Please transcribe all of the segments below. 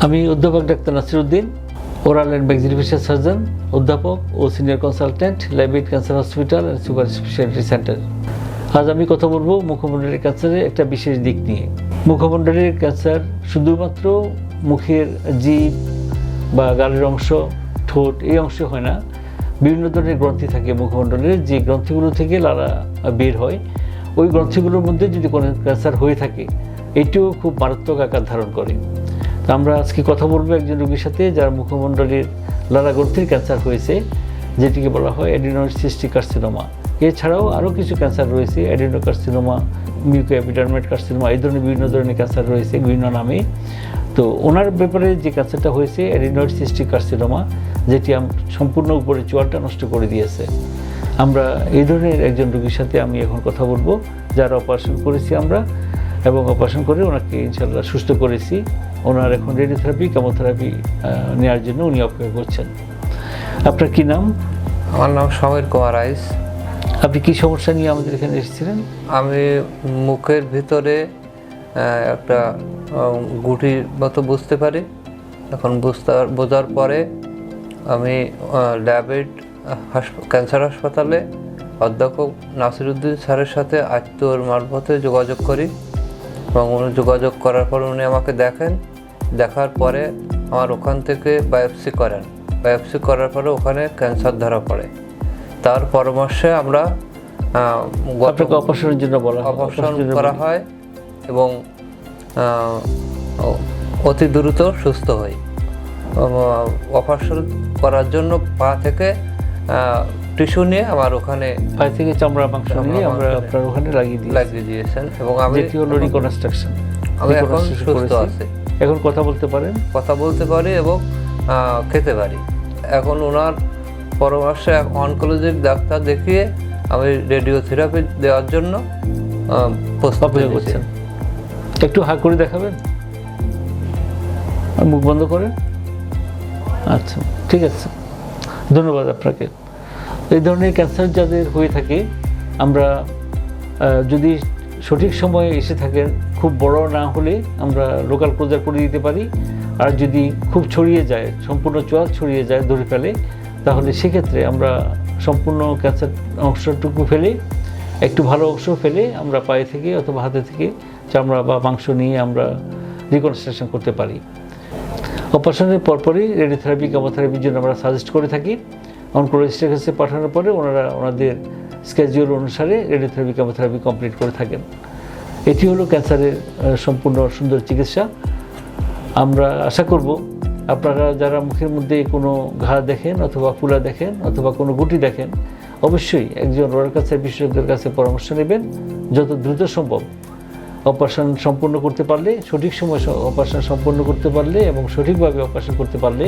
আমি অধ্যাপক doctor Nasiruddin, oral and maxillofacial surgeon, অধ্যাপক ও senior consultant, Labaid cancer hospital and super speciality centre. আজ আমি কথা বলবো মুখমণ্ডলের ক্যান্সারের একটা বিশেষ দিক নিয়ে। মুখমণ্ডলের ক্যান্সার শুধুমাত্র মুখের জিভ বা গালের অংশ, ঠোঁট এই অংশে হয় না। বিভিন্ন ধরনের গ্রন্থি থাকে মুখমণ্ডলের, যে গ্রন্থিগুলো থেকে লালা বের হয়। ওই গ্রন্থিগুলোর মধ্যে যদি কোনো ক্যান্সার হয়ে থাকে, এটিও খুব মারাত্মক আকার ধারণ করে। তো আমরা আজকে কথা বলবো একজন রোগীর সাথে যার মুখমণ্ডলের লালা গ্রন্থির ক্যান্সার হয়েছে, যেটিকে বলা হয় অ্যাডিনোয়েড সিস্টিক কার্সিনোমা। এছাড়াও আরও কিছু ক্যান্সার রয়েছে, অ্যাডিনোকার্সিনোমা, মিউকোএপিডার্মাইড কার্সিনোমা, এই ধরনের বিভিন্ন ধরনের ক্যান্সার রয়েছে বিভিন্ন নামে। তো ওনার ব্যাপারে যে ক্যান্সারটা হয়েছে অ্যাডিনোয়েড সিস্টিক কার্সিনোমা, যেটি সম্পূর্ণ উপরে চোয়ালটা নষ্ট করে দিয়েছে। আমরা এই ধরনের একজন রোগীর সাথে আমি এখন কথা বলবো, যার অপারেশন করেছি আমরা, এবং অপারেশন করে ওনাকে ইনশাল্লাহ সুস্থ করেছি। ওনার এখন রেডিওথেরাপি, কেমোথেরাপি নেওয়ার জন্য উনি অপেক্ষা করছেন। আপনার কি নাম? আমার নাম সমীর কুমার রাইস। আপনি কি সমস্যা নিয়ে আমাদের এখানে এসেছিলেন? আমি মুখের ভিতরে একটা গুটির মতো বুঝতে পারি। এখন বোঝার পরে আমি ল্যাবিড ক্যান্সার হাসপাতালে অধ্যাপক নাসিরউদ্দিন স্যারের সাথে আত্মীয়র মারফতে যোগাযোগ করি, এবং উনি যোগাযোগ করার পর উনি আমাকে দেখেন। দেখার পরে আমার ওখান থেকে বায়োপসি করেন। বায়োপসি করার পরে ওখানে ক্যান্সার ধরা পড়ে। তার পরামর্শে আমরা অপারেশনের জন্য অপারেশন করা হয় এবং অতি দ্রুত সুস্থ হই। অপারেশন করার জন্য পা থেকে টিস্যু নিয়ে আমার ওখানে, পা থেকে চামড়া মাংস নিয়ে আমরা আপনার ওখানে লাগিয়ে দিয়েছেন, এবং আমি রিকনস্ট্রাকশন। আমি এখন সুস্থ আছি। এখন কথা বলতে পারেন? কথা বলতে পারি এবং খেতে পারি। এখন ওনার পরামর্শে অনকোলজির ডাক্তার দেখিয়ে আমি রেডিওথেরাপি দেওয়ার জন্য প্রস্তুতি করছেন। একটু হাঁ করে দেখাবেন, মুখ বন্ধ করে। আচ্ছা, ঠিক আছে, ধন্যবাদ আপনাকে। এই ধরনের ক্যান্সার যাদের হয়ে থাকে, আমরা যদি সঠিক সময়ে এসে থাকেন, খুব বড় না হলে আমরা লোকাল ক্লোজার করে দিতে পারি। আর যদি খুব ছড়িয়ে যায়, সম্পূর্ণ চোয়াল ছড়িয়ে যায়, ধরে ফেলে, তাহলে সেক্ষেত্রে আমরা সম্পূর্ণ ক্যান্সার অংশটুকু ফেলে, একটু ভালো অংশ ফেলে আমরা পায়ে থেকে অথবা হাতে থেকে চামড়া বা মাংস নিয়ে আমরা রিকনস্ট্রাকশন করতে পারি। অপারেশনের পরপরই রেডিওথেরাপি, কেমোথেরাপির জন্য আমরা সাজেস্ট করে থাকি। অনকোলজিস্টের কাছে পাঠানোর পরে ওনারা ওনাদের স্কেডিউল অনুসারে রেডিওথেরাপি, কেমোথেরাপি কমপ্লিট করে থাকেন। এটি হলো ক্যান্সারের সম্পূর্ণ সুন্দর চিকিৎসা। আমরা আশা করব আপনারা যারা মুখের মধ্যে কোনো ঘা দেখেন অথবা ফুলা দেখেন অথবা কোনো গুটি দেখেন, অবশ্যই একজন ওরাল ক্যান্সার বিশেষজ্ঞের কাছে পরামর্শ নেবেন। যত দ্রুত সম্ভব অপারেশন সম্পূর্ণ করতে পারলে, সঠিক সময় অপারেশন সম্পূর্ণ করতে পারলে এবং সঠিকভাবে অপারেশন করতে পারলে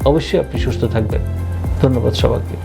অবশ্যই আপনি সুস্থ থাকবেন। ধন্যবাদ সবাইকে।